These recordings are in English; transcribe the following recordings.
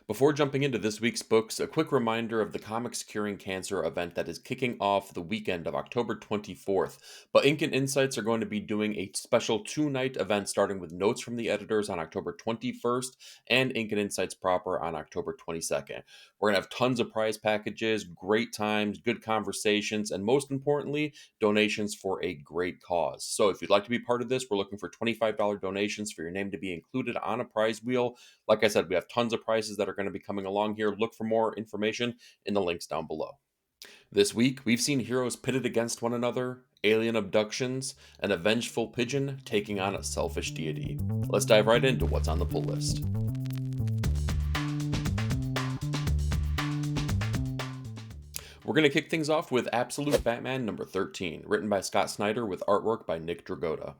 Before jumping into this week's books, a quick reminder of the Comics Curing Cancer event that is kicking off the weekend of October 24th. But Ink and Insights are going to be doing a special two-night event starting with notes from the editors on October 21st and Ink and Insights proper on October 22nd. We're going to have tons of prize packages, great times, good conversations, and most importantly, donations for a great cause. So if you'd like to be part of this, we're looking for $25 donations for your name to be included on a prize wheel. Like I said, we have tons of prizes that are going to be coming along here. Look for more information in the links down below. This week, we've seen heroes pitted against one another, alien abductions, and a vengeful pigeon taking on a selfish deity. Let's dive right into what's on the pull list. We're going to kick things off with Absolute Batman number 13, written by Scott Snyder with artwork by Nick Dragotta.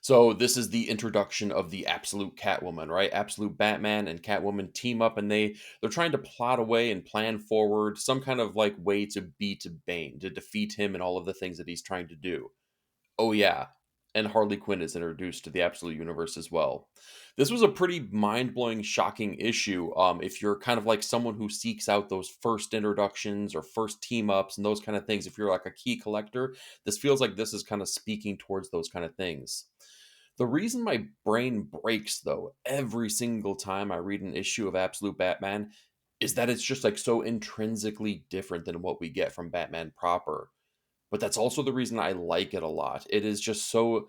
So this is the introduction of the Absolute Catwoman, right? Absolute Batman and Catwoman team up, and they're trying to plot away and plan forward some kind of like way to beat Bane, to defeat him and all of the things that he's trying to do. Oh yeah, and Harley Quinn is introduced to the Absolute Universe as well. This was a pretty mind-blowing, shocking issue. If you're kind of like someone who seeks out those first introductions or first team-ups and those kind of things, if you're like a key collector, this feels like this is kind of speaking towards those kind of things. The reason my brain breaks, though, every single time I read an issue of Absolute Batman is that it's just like so intrinsically different than what we get from Batman proper. But that's also the reason I like it a lot. It is just so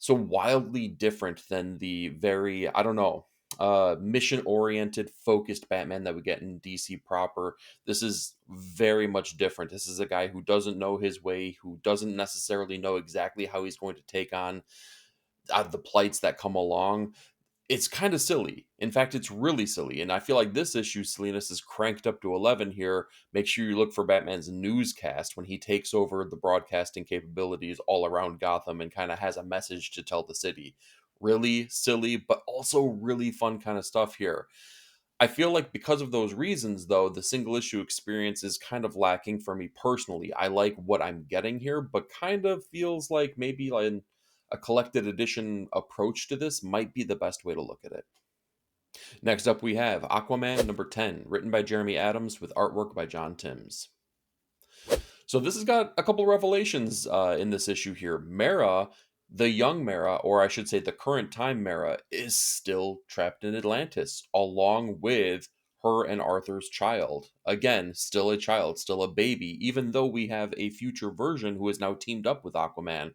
wildly different than the very, I don't know, mission oriented, focused Batman that we get in DC proper. This is very much different. This is a guy who doesn't know his way, who doesn't necessarily know exactly how he's going to take on the plights that come along. It's kind of silly. In fact, it's really silly. And I feel like this issue's silliness is cranked up to 11 here. Make sure you look for Batman's newscast when he takes over the broadcasting capabilities all around Gotham and kind of has a message to tell the city. Really silly, but also really fun kind of stuff here. I feel like because of those reasons, though, the single issue experience is kind of lacking for me personally. I like what I'm getting here, but kind of feels like maybe like a collected edition approach to this might be the best way to look at it. Next up, we have Aquaman number 10, written by Jeremy Adams with artwork by John Timms. So this has got a couple revelations in this issue here. Mara, the young Mara, or I should say the current time Mara, is still trapped in Atlantis, along with her and Arthur's child. Again, still a child, still a baby, even though we have a future version who is now teamed up with Aquaman.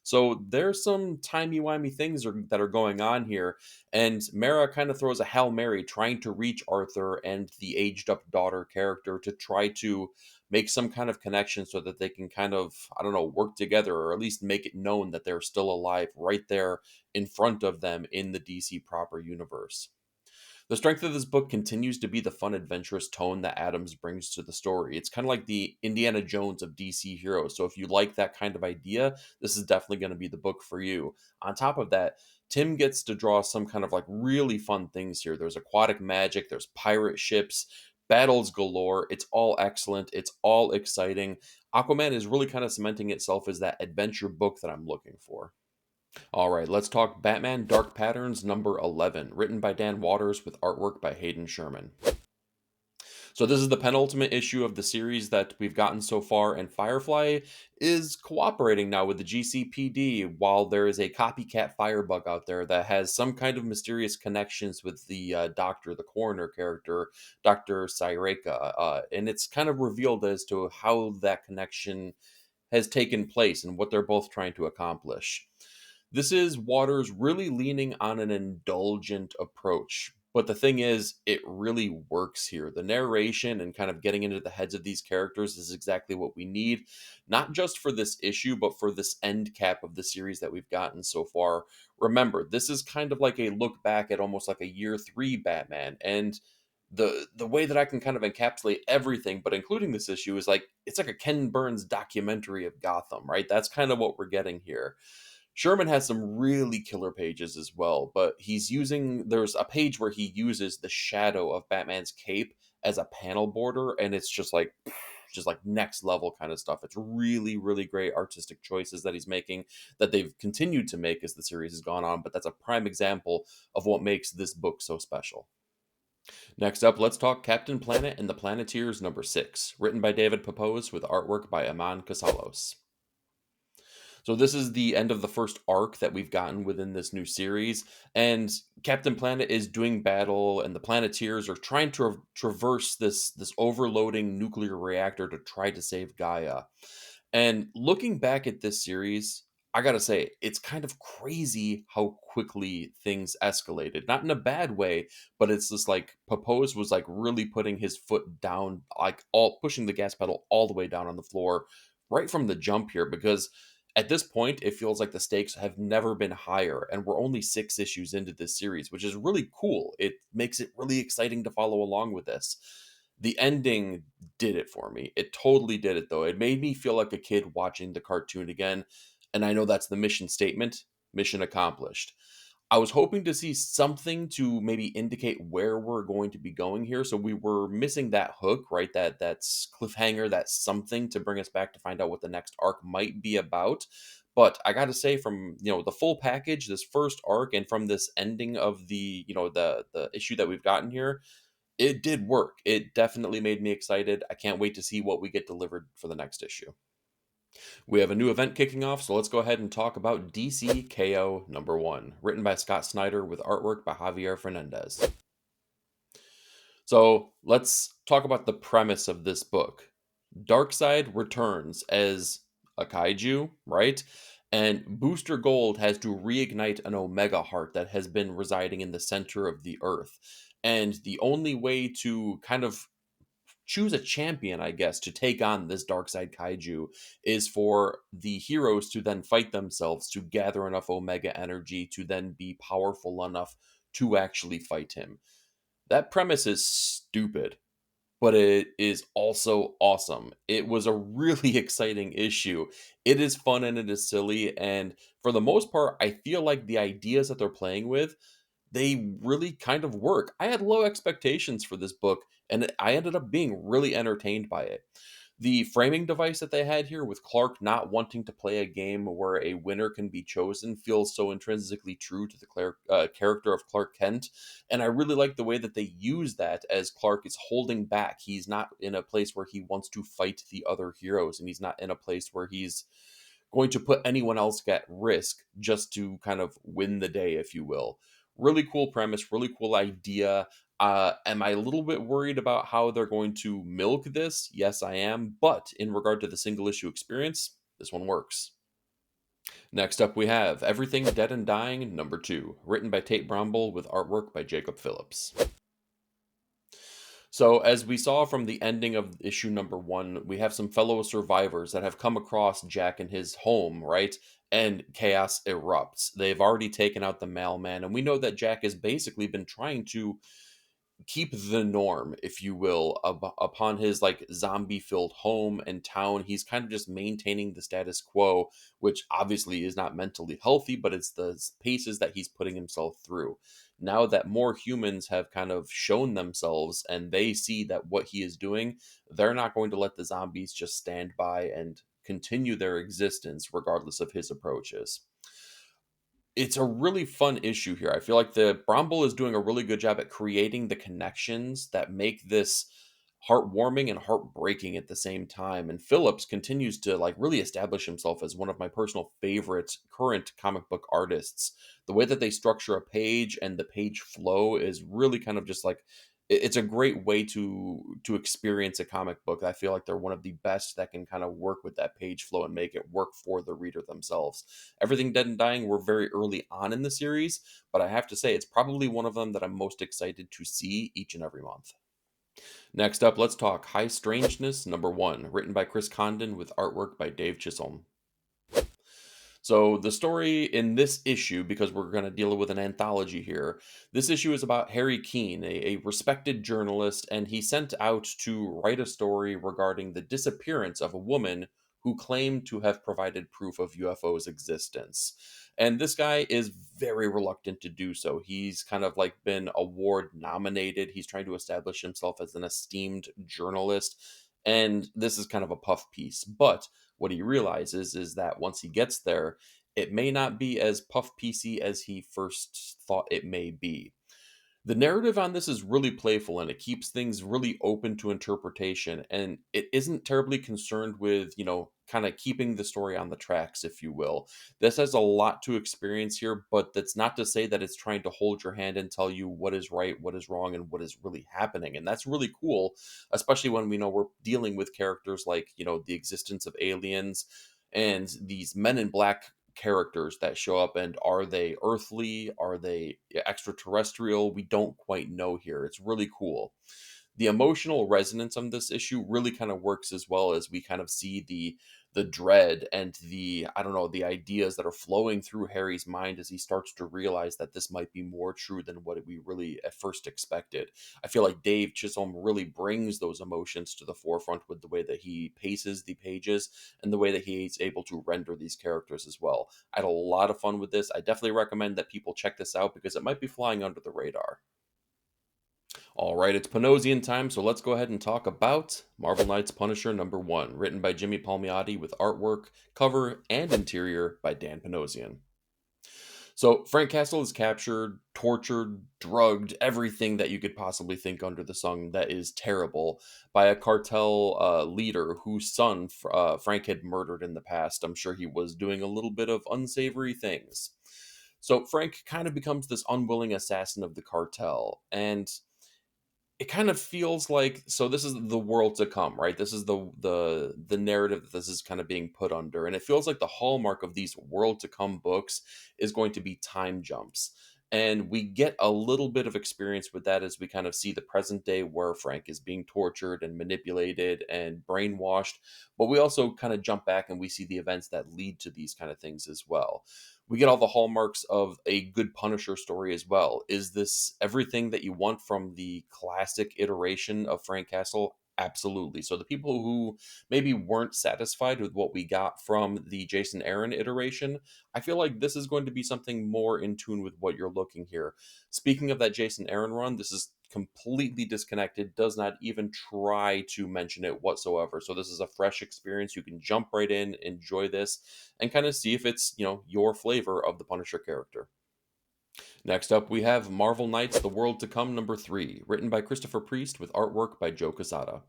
So there's some timey-wimey things that are going on here, and Mara kind of throws a Hail Mary trying to reach Arthur and the aged-up daughter character to try to make some kind of connection so that they can kind of, I don't know, work together or at least make it known that they're still alive right there in front of them in the DC proper universe. The strength of this book continues to be the fun, adventurous tone that Adams brings to the story. It's kind of like the Indiana Jones of DC heroes. So if you like that kind of idea, this is definitely going to be the book for you. On top of that, Tim gets to draw some kind of like really fun things here. There's aquatic magic, there's pirate ships, battles galore. It's all excellent. It's all exciting. Aquaman is really kind of cementing itself as that adventure book that I'm looking for. All right, let's talk Batman Dark Patterns number 11, written by Dan Waters with artwork by Hayden Sherman. So this is the penultimate issue of the series that we've gotten so far, and Firefly is cooperating now with the GCPD while there is a copycat firebug out there that has some kind of mysterious connections with the doctor, the coroner character, Dr. Syreka, and it's kind of revealed as to how that connection has taken place and what they're both trying to accomplish. This is Waters really leaning on an indulgent approach. But the thing is, it really works here. The narration and kind of getting into the heads of these characters is exactly what we need, not just for this issue, but for this end cap of the series that we've gotten so far. Remember, this is kind of like a look back at almost like a year three Batman. And the way that I can kind of encapsulate everything, but including this issue, is like it's like a Ken Burns documentary of Gotham, right? That's kind of what we're getting here. Sherman has some really killer pages as well, but there's a page where he uses the shadow of Batman's cape as a panel border, and it's just like next level kind of stuff. It's really, really great artistic choices that he's making that they've continued to make as the series has gone on, but that's a prime example of what makes this book so special. Next up, let's talk Captain Planet and the Planeteers number 6, written by David Pepose with artwork by Iman Casalos. So this is the end of the first arc that we've gotten within this new series, and Captain Planet is doing battle, and the Planeteers are trying to traverse this overloading nuclear reactor to try to save Gaia. And looking back at this series, I gotta say, it's kind of crazy how quickly things escalated. Not in a bad way, but it's just like Papose was like really putting his foot down, like all pushing the gas pedal all the way down on the floor right from the jump here, because at this point it feels like the stakes have never been higher, and we're only 6 issues into this series, which is really cool. It makes it really exciting to follow along with this. The ending did it for me. It totally did it, though. It made me feel like a kid watching the cartoon again. And I know that's the mission statement. Mission accomplished. I was hoping to see something to maybe indicate where we're going to be going here. So we were missing that hook, right? That's cliffhanger, that's something to bring us back to find out what the next arc might be about. But I got to say, from the full package, this first arc, and from this ending of the issue that we've gotten here, it did work. It definitely made me excited. I can't wait to see what we get delivered for the next issue. We have a new event kicking off, so let's go ahead and talk about DC KO number 1, written by Scott Snyder with artwork by Javier Fernandez. So let's talk about the premise of this book. Darkseid returns as a kaiju, right? And Booster Gold has to reignite an Omega heart that has been residing in the center of the Earth. And the only way to kind of choose a champion, I guess, to take on this dark side kaiju is for the heroes to then fight themselves to gather enough Omega energy to then be powerful enough to actually fight him. That premise is stupid, but it is also awesome. It was a really exciting issue. It is fun and it is silly, and for the most part, I feel like the ideas that they're playing with, they really kind of work. I had low expectations for this book, and I ended up being really entertained by it. The framing device that they had here with Clark not wanting to play a game where a winner can be chosen feels so intrinsically true to the character of Clark Kent. And I really like the way that they use that as Clark is holding back. He's not in a place where he wants to fight the other heroes, and he's not in a place where he's going to put anyone else at risk just to kind of win the day, if you will. Really cool premise, really cool idea. Am I a little bit worried about how they're going to milk this? Yes, I am. But in regard to the single issue experience, this one works. Next up, we have Everything Dead and Dying, number 2, written by Tate Bromble with artwork by Jacob Phillips. So, as we saw from the ending of issue number 1, we have some fellow survivors that have come across Jack in his home, right? And chaos erupts. They've already taken out the mailman, and we know that Jack has basically been trying to keep the norm, if you will, upon his like zombie filled home and town. He's kind of just maintaining the status quo, which obviously is not mentally healthy, but it's the paces that he's putting himself through. Now that more humans have kind of shown themselves and they see that what he is doing, they're not going to let the zombies just stand by and continue their existence regardless of his approaches. It's a really fun issue here. I feel like the Bromble is doing a really good job at creating the connections that make this heartwarming and heartbreaking at the same time. And Phillips continues to like really establish himself as one of my personal favorite current comic book artists. The way that they structure a page and the page flow is really kind of just like it's a great way to experience a comic book. I feel like they're one of the best that can kind of work with that page flow and make it work for the reader themselves. Everything Dead and Dying, we're very early on in the series, but I have to say it's probably one of them that I'm most excited to see each and every month. Next up, let's talk High Strangeness number 1, written by Chris Condon with artwork by Dave Chisholm. So the story in this issue, because we're going to deal with an anthology here, this issue is about Harry Keene, a respected journalist, and he sent out to write a story regarding the disappearance of a woman who claimed to have provided proof of UFO's existence. And this guy is very reluctant to do so. He's kind of like been award nominated. He's trying to establish himself as an esteemed journalist. And this is kind of a puff piece. But what he realizes is that once he gets there, it may not be as puff piecey as he first thought it may be. The narrative on this is really playful and it keeps things really open to interpretation. And it isn't terribly concerned with, kind of keeping the story on the tracks, if you will. This has a lot to experience here, but that's not to say that it's trying to hold your hand and tell you what is right, what is wrong, and what is really happening. And that's really cool, especially when we know we're dealing with characters like, the existence of aliens and these men in black characters that show up, and are they earthly, are they extraterrestrial? We don't quite know here. It's really cool. The emotional resonance on this issue really kind of works, as well as we kind of see the dread and the, I don't know, the ideas that are flowing through Harry's mind as he starts to realize that this might be more true than what we really at first expected. I feel like Dave Chisholm really brings those emotions to the forefront with the way that he paces the pages and the way that he is able to render these characters as well. I had a lot of fun with this. I definitely recommend that people check this out because it might be flying under the radar. All right, it's Panosian time, so let's go ahead and talk about Marvel Knights Punisher #1, written by Jimmy Palmiotti with artwork, cover, and interior by Dan Panosian. So Frank Castle is captured, tortured, drugged, everything that you could possibly think under the sun that is terrible by a cartel leader whose son Frank had murdered in the past. I'm sure he was doing a little bit of unsavory things. So Frank kind of becomes this unwilling assassin of the cartel, and it kind of feels like, so this is the world to come, right? This is the narrative that this is kind of being put under, and it feels like the hallmark of these world to come books is going to be time jumps. And we get a little bit of experience with that as we kind of see the present day where Frank is being tortured and manipulated and brainwashed, but we also kind of jump back and we see the events that lead to these kind of things as well. We get all the hallmarks of a good Punisher story as well. Is this everything that you want from the classic iteration of Frank Castle? Absolutely. So the people who maybe weren't satisfied with what we got from the Jason Aaron iteration, I feel like this is going to be something more in tune with what you're looking here. Speaking of that Jason Aaron run, this is completely disconnected, does not even try to mention it whatsoever. So this is a fresh experience. You can jump right in, enjoy this, and kind of see if it's, your flavor of the Punisher character. Next up, we have Marvel Knights The World to Come #3, written by Christopher Priest with artwork by Joe Quesada.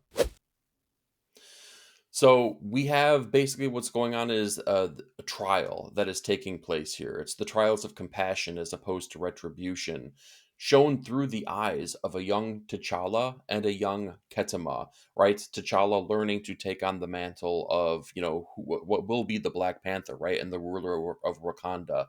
So we have basically what's going on is a trial that is taking place here. It's the trials of compassion as opposed to retribution, shown through the eyes of a young T'Challa and a young Ketema, right? T'Challa learning to take on the mantle of, what will be the Black Panther, right? And the ruler of Wakanda.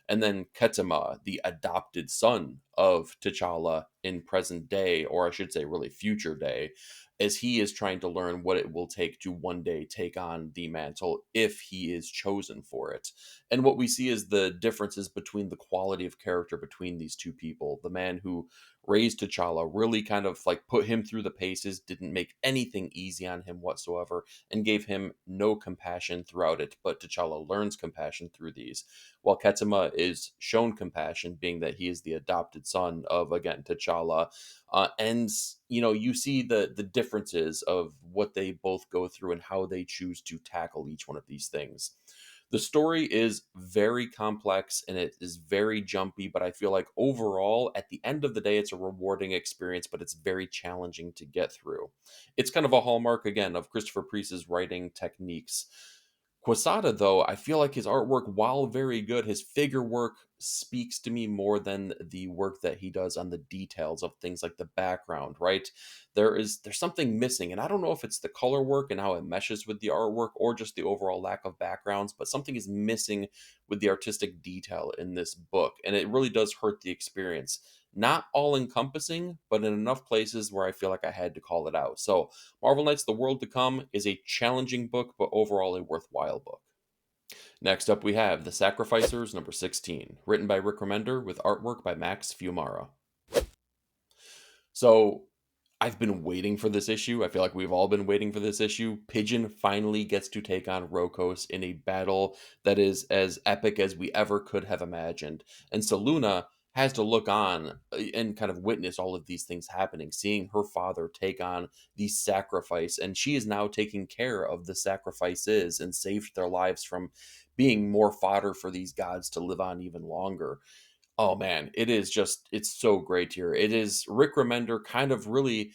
And then Ketema, the adopted son of T'Challa in present day, or I should say, really future day, as he is trying to learn what it will take to one day take on the mantle if he is chosen for it. And what we see is the differences between the quality of character between these two people. The man who raised T'Challa really kind of like put him through the paces, didn't make anything easy on him whatsoever, and gave him no compassion throughout it. But T'Challa learns compassion through these, while Ketema is shown compassion, being that he is the adopted son of, again, T'Challa. And you see the differences of what they both go through and how they choose to tackle each one of these things. The story is very complex and it is very jumpy, but I feel like overall, at the end of the day, it's a rewarding experience, but it's very challenging to get through. It's kind of a hallmark, again, of Christopher Priest's writing techniques. Quesada, though, I feel like his artwork, while very good, his figure work speaks to me more than the work that he does on the details of things like the background, right? There's something missing, and I don't know if it's the color work and how it meshes with the artwork or just the overall lack of backgrounds, but something is missing with the artistic detail in this book, and it really does hurt the experience. Not all encompassing, but in enough places where I feel like I had to call it out. So Marvel Knights The World to Come is a challenging book, but overall a worthwhile book. Next up, we have The Sacrificers #16, written by Rick Remender with artwork by Max Fiumara. So I've been waiting for this issue. I feel like we've all been waiting for this issue. Pigeon finally gets to take on Rokos in a battle that is as epic as we ever could have imagined. And Saluna has to look on and kind of witness all of these things happening, seeing her father take on the sacrifice. And she is now taking care of the sacrifices and saved their lives from being more fodder for these gods to live on even longer. Oh man, it is just it's so great here. It is Rick Remender kind of really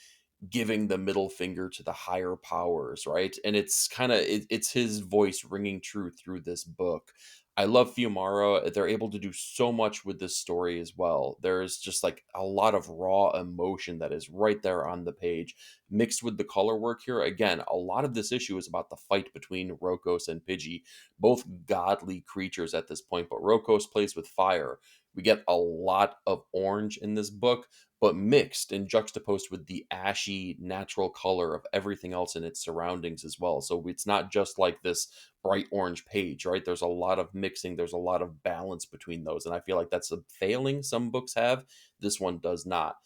giving the middle finger to the higher powers, right? And it's kind of it's his voice ringing true through this book. I love Fiumara. They're able to do so much with this story as well. There's just like a lot of raw emotion that is right there on the page, mixed with the color work here. Again, a lot of this issue is about the fight between Rokos and Pidgey, both godly creatures at this point. But Rokos plays with fire. We get a lot of orange in this book, but mixed and juxtaposed with the ashy natural color of everything else in its surroundings as well. So it's not just like this bright orange page, right? There's a lot of mixing, there's a lot of balance between those. And I feel like that's a failing some books have. This one does not.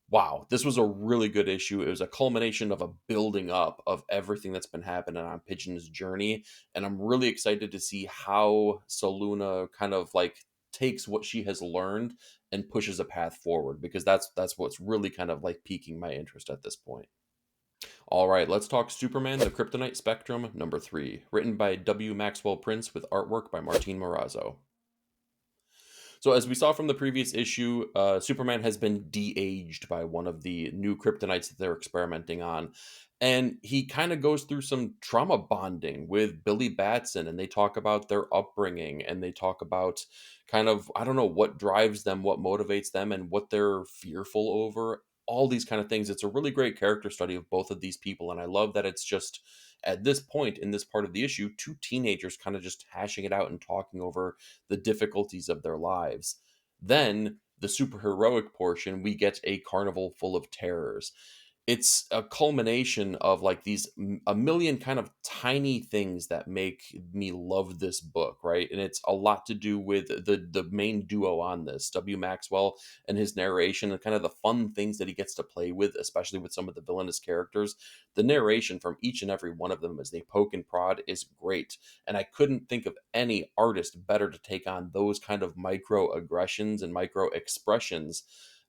Wow, this was a really good issue. It was a culmination of a building up of everything that's been happening on Pigeon's journey, and I'm really excited to see how Soluna kind of like takes what she has learned and pushes a path forward because that's what's really kind of like piquing my interest at this point. All right, let's talk Superman: The Kryptonite Spectrum number 3, written by W. Maxwell Prince with artwork by Martin Morazzo. So, as we saw from the previous issue, Superman has been de-aged by one of the new kryptonites that they're experimenting on. And he kind of goes through some trauma bonding with Billy Batson, and they talk about their upbringing and they talk about kind of, I don't know, what drives them, what motivates them, and what they're fearful over. All these kind of things. It's a really great character study of both of these people. And I love that it's just at this point in this part of the issue, two teenagers kind of just hashing it out and talking over the difficulties of their lives. Then, the superheroic portion, we get a carnival full of terrors. It's a culmination of like a million kind of tiny things that make me love this book, right? And it's a lot to do with the main duo on this, W. Maxwell and his narration and kind of the fun things that he gets to play with, especially with some of the villainous characters. The narration from each and every one of them as they poke and prod is great. And I couldn't think of any artist better to take on those kind of microaggressions and micro expressions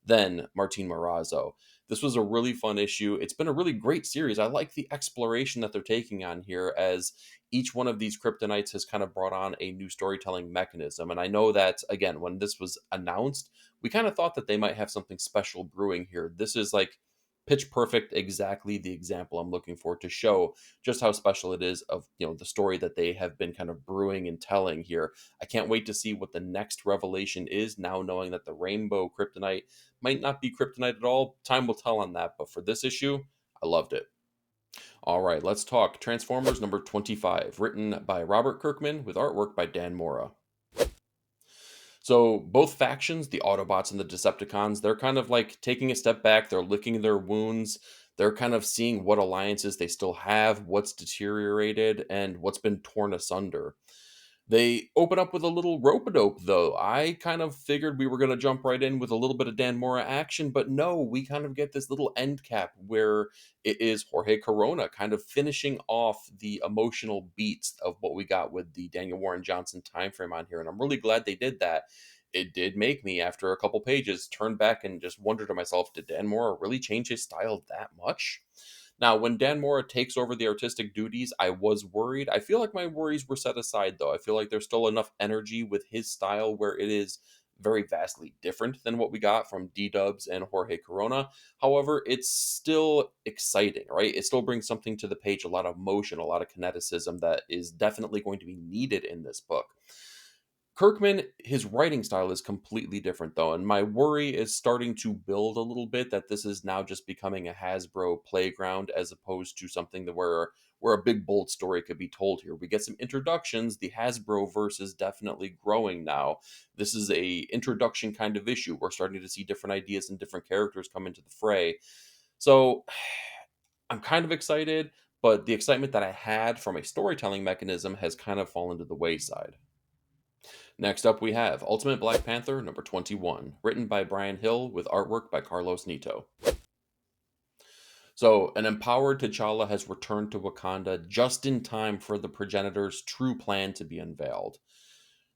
than Martin Morazzo. This was a really fun issue. It's been a really great series. I like the exploration that they're taking on here as each one of these kryptonites has kind of brought on a new storytelling mechanism. And I know that, again, when this was announced, we kind of thought that they might have something special brewing here. This is like pitch perfect, exactly the example I'm looking for to show just how special it is of the story that they have been kind of brewing and telling here. I can't wait to see what the next revelation is now, knowing that the rainbow kryptonite might not be kryptonite at all. Time will tell on that, but for this issue, I loved it. All right, let's talk Transformers number 25, written by Robert Kirkman with artwork by Dan Mora. So both factions, the Autobots and the Decepticons, they're kind of like taking a step back, they're licking their wounds, they're kind of seeing what alliances they still have, what's deteriorated, and what's been torn asunder. They open up with a little rope-a-dope, though. I kind of figured we were going to jump right in with a little bit of Dan Mora action, but no, we kind of get this little end cap where it is Jorge Corona kind of finishing off the emotional beats of what we got with the Daniel Warren Johnson timeframe on here, and I'm really glad they did that. It did make me, after a couple pages, turn back and just wonder to myself, did Dan Mora really change his style that much? Now, when Dan Mora takes over the artistic duties, I was worried. I feel like my worries were set aside, though. I feel like there's still enough energy with his style where it is very vastly different than what we got from D Dubs and Jorge Corona. However, it's still exciting, right? It still brings something to the page, a lot of motion, a lot of kineticism that is definitely going to be needed in this book. Kirkman, his writing style is completely different though, and my worry is starting to build a little bit that this is now just becoming a Hasbro playground as opposed to something that where a big bold story could be told here. We get some introductions. The Hasbro verse is definitely growing now. This is a introduction kind of issue. We're starting to see different ideas and different characters come into the fray. So I'm kind of excited, but the excitement that I had from a storytelling mechanism has kind of fallen to the wayside. Next up, we have Ultimate Black Panther number 21, written by Brian Hill with artwork by Carlos Nito. So, an empowered T'Challa has returned to Wakanda just in time for the progenitor's true plan to be unveiled.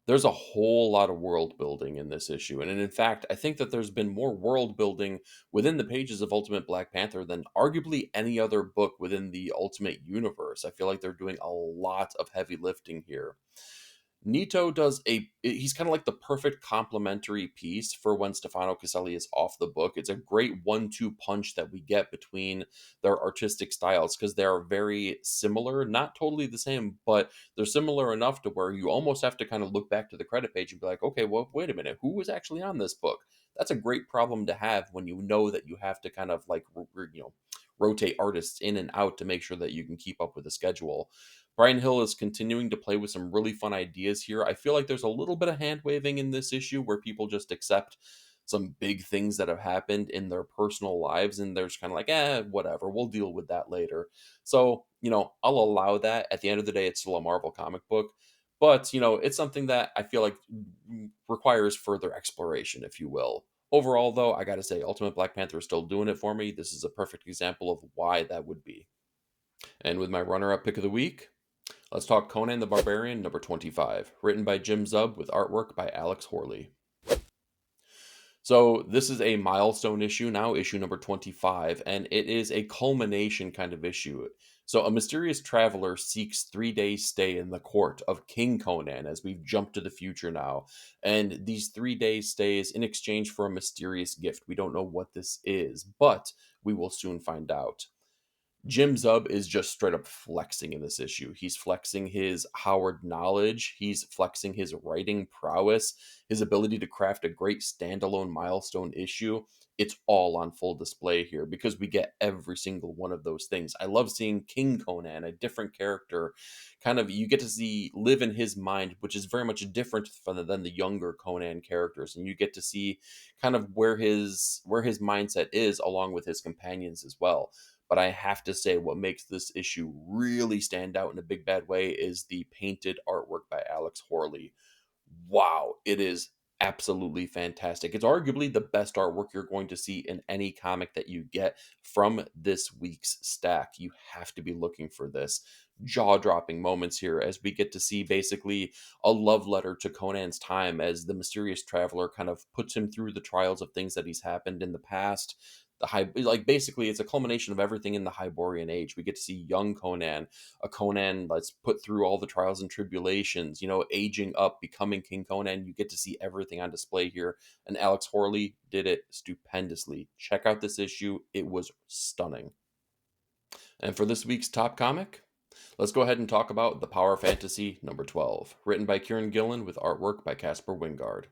There's a whole lot of world building in this issue, and in fact, I think that there's been more world building within the pages of Ultimate Black Panther than arguably any other book within the Ultimate universe. I feel like they're doing a lot of heavy lifting here. Nito does he's kind of like the perfect complementary piece for when Stefano Caselli is off the book. It's a great 1-2 punch that we get between their artistic styles because they are very similar, not totally the same, but they're similar enough to where you almost have to kind of look back to the credit page and be like, okay, well, wait a minute, who was actually on this book? That's a great problem to have when you know that you have to kind of like rotate artists in and out to make sure that you can keep up with the schedule. Brian Hill is continuing to play with some really fun ideas here. I feel like there's a little bit of hand waving in this issue where people just accept some big things that have happened in their personal lives and they're just kind of like, whatever, we'll deal with that later. So, I'll allow that. At the end of the day, it's still a Marvel comic book. But, it's something that I feel like requires further exploration, if you will. Overall, though, I gotta say, Ultimate Black Panther is still doing it for me. This is a perfect example of why that would be. And with my runner up pick of the week, let's talk Conan the Barbarian number 25, written by Jim Zub with artwork by Alex Horley. So this is a milestone issue now, issue number 25, and it is a culmination kind of issue. So a mysterious traveler seeks 3 days stay in the court of King Conan as we've jumped to the future now. And these 3 days stays in exchange for a mysterious gift. We don't know what this is, but we will soon find out. Jim Zub is just straight up flexing in this issue. He's flexing his Howard knowledge, he's flexing his writing prowess, his ability to craft a great standalone milestone issue. It's all on full display here because we get every single one of those things. I love seeing King Conan, a different character. Kind of, you get to see live in his mind, which is very much different than the younger Conan characters, and you get to see kind of where his mindset is along with his companions as well. But I have to say, what makes this issue really stand out in a big bad way is the painted artwork by Alex Horley. Wow, it is absolutely fantastic. It's arguably the best artwork you're going to see in any comic that you get from this week's stack. You have to be looking for this. Jaw-dropping moments here as we get to see basically a love letter to Conan's time as the mysterious traveler kind of puts him through the trials of things that he's happened in the past. Basically it's a culmination of everything in the Hyborian age. We get to see young Conan, a Conan that's put through all the trials and tribulations, aging up, becoming King Conan. You get to see everything on display here, and Alex Horley did it stupendously. Check out this issue. It was stunning. And for this week's top comic, let's go ahead and talk about The Power Fantasy number 12, written by Kieran Gillen with artwork by Casper Wingard.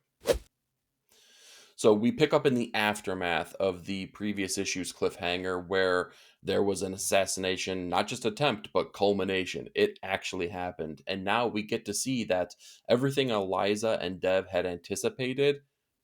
So we pick up in the aftermath of the previous issue's cliffhanger where there was an assassination, not just attempt, but culmination. It actually happened. And now we get to see that everything Eliza and Dev had anticipated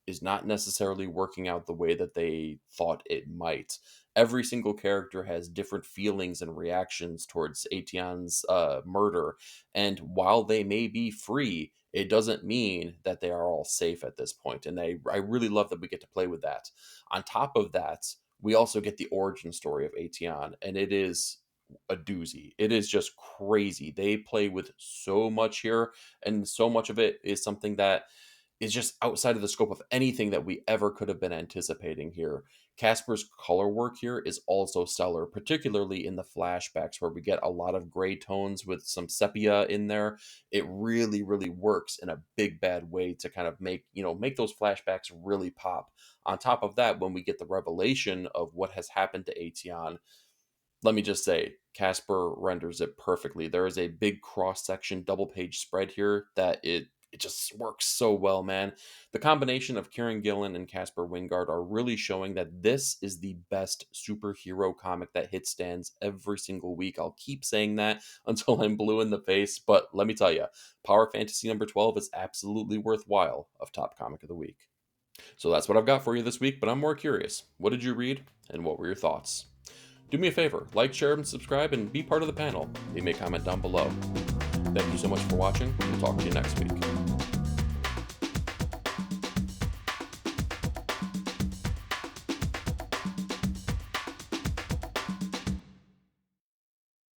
is not necessarily working out the way that they thought it might. Every single character has different feelings and reactions towards Ation's murder. And while they may be free, it doesn't mean that they are all safe at this point. And I really love that we get to play with that. On top of that, we also get the origin story of Ation, and it is a doozy. It is just crazy. They play with so much here, and so much of it is something that is just outside of the scope of anything that we ever could have been anticipating here. Casper's color work here is also stellar, particularly in the flashbacks where we get a lot of gray tones with some sepia in there. It really, really works in a big bad way to kind of make those flashbacks really pop. On top of that, when we get the revelation of what has happened to Ation, let me just say, Casper renders it perfectly. There is a big cross-section double-page spread here that it just works so well, man. The combination of Kieran Gillen and Casper Wingard are really showing that this is the best superhero comic that hit stands every single week. I'll keep saying that until I'm blue in the face, but let me tell you, Power Fantasy number 12 is absolutely worthwhile of top comic of the week. So that's what I've got for you this week, but I'm more curious. What did you read, and what were your thoughts? Do me a favor, like, share, and subscribe, and be part of the panel. Leave me a comment down below. Thank you so much for watching. We'll talk to you next week.